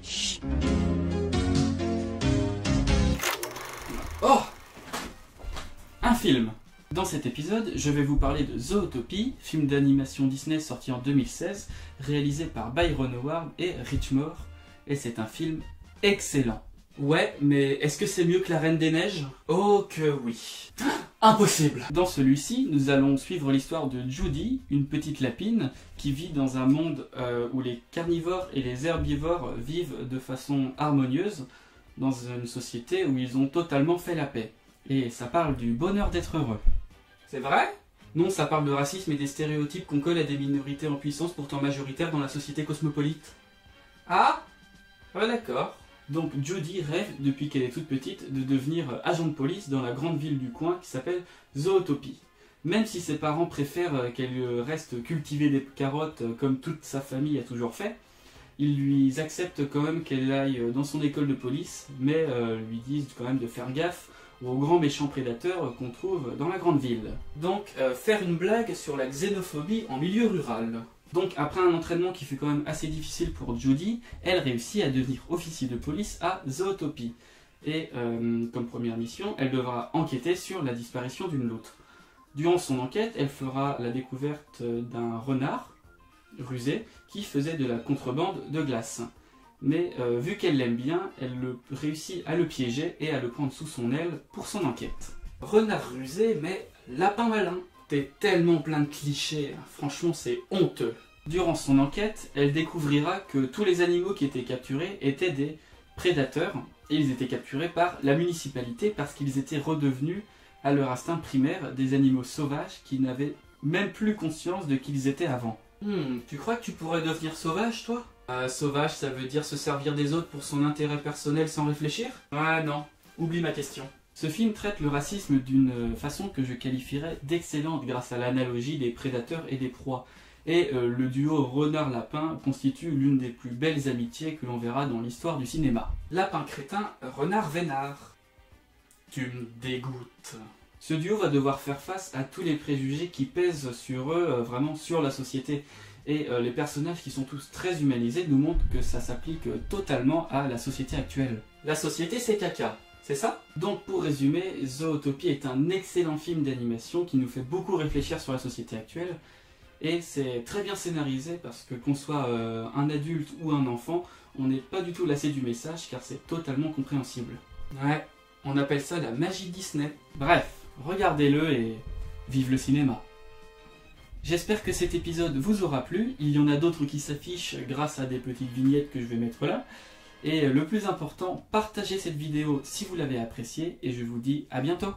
Chut. Oh! Un film. Dans cet épisode, je vais vous parler de Zootopie, film d'animation Disney sorti en 2016, réalisé par Byron Howard et Rich Moore, et c'est un film excellent. Ouais, mais est-ce que c'est mieux que La Reine des Neiges? Oh que oui. Impossible! Dans celui-ci, nous allons suivre l'histoire de Judy, une petite lapine qui vit dans un monde où les carnivores et les herbivores vivent de façon harmonieuse, dans une société où ils ont totalement fait la paix. Et ça parle du bonheur d'être heureux. C'est vrai? Non, ça parle de racisme et des stéréotypes qu'on colle à des minorités en puissance pourtant majoritaires dans la société cosmopolite. Ah? Ouais, d'accord. Donc Judy rêve, depuis qu'elle est toute petite, de devenir agent de police dans la grande ville du coin qui s'appelle Zootopie. Même si ses parents préfèrent qu'elle reste cultiver des carottes comme toute sa famille a toujours fait, ils lui acceptent quand même qu'elle aille dans son école de police, mais lui disent quand même de faire gaffe aux grands méchants prédateurs qu'on trouve dans la grande ville. Donc faire une blague sur la xénophobie en milieu rural. Donc après un entraînement qui fut quand même assez difficile pour Judy, elle réussit à devenir officier de police à Zootopie. Et comme première mission, elle devra enquêter sur la disparition d'une loutre. Durant son enquête, elle fera la découverte d'un renard rusé qui faisait de la contrebande de glace. Mais vu qu'elle l'aime bien, elle réussit à le piéger et à le prendre sous son aile pour son enquête. Renard rusé, mais lapin malin. T'es tellement plein de clichés, franchement c'est honteux. Durant son enquête, elle découvrira que tous les animaux qui étaient capturés étaient des prédateurs, et ils étaient capturés par la municipalité parce qu'ils étaient redevenus, à leur instinct primaire, des animaux sauvages qui n'avaient même plus conscience de qui ils étaient avant. Tu crois que tu pourrais devenir sauvage, toi? Sauvage, ça veut dire se servir des autres pour son intérêt personnel sans réfléchir? Ouais, non. Oublie ma question. Ce film traite le racisme d'une façon que je qualifierais d'excellente grâce à l'analogie des prédateurs et des proies. Et le duo renard-lapin constitue l'une des plus belles amitiés que l'on verra dans l'histoire du cinéma. Lapin crétin, renard vénard. Tu me dégoûtes. Ce duo va devoir faire face à tous les préjugés qui pèsent sur eux, vraiment sur la société. Et les personnages qui sont tous très humanisés nous montrent que ça s'applique totalement à la société actuelle. La société c'est caca, c'est ça? Donc pour résumer, Zootopie est un excellent film d'animation qui nous fait beaucoup réfléchir sur la société actuelle. Et c'est très bien scénarisé parce que qu'on soit un adulte ou un enfant, on n'est pas du tout lassé du message car c'est totalement compréhensible. Ouais, on appelle ça la magie Disney. Bref, regardez-le et vive le cinéma. J'espère que cet épisode vous aura plu, il y en a d'autres qui s'affichent grâce à des petites vignettes que je vais mettre là. Et le plus important, partagez cette vidéo si vous l'avez appréciée et je vous dis à bientôt.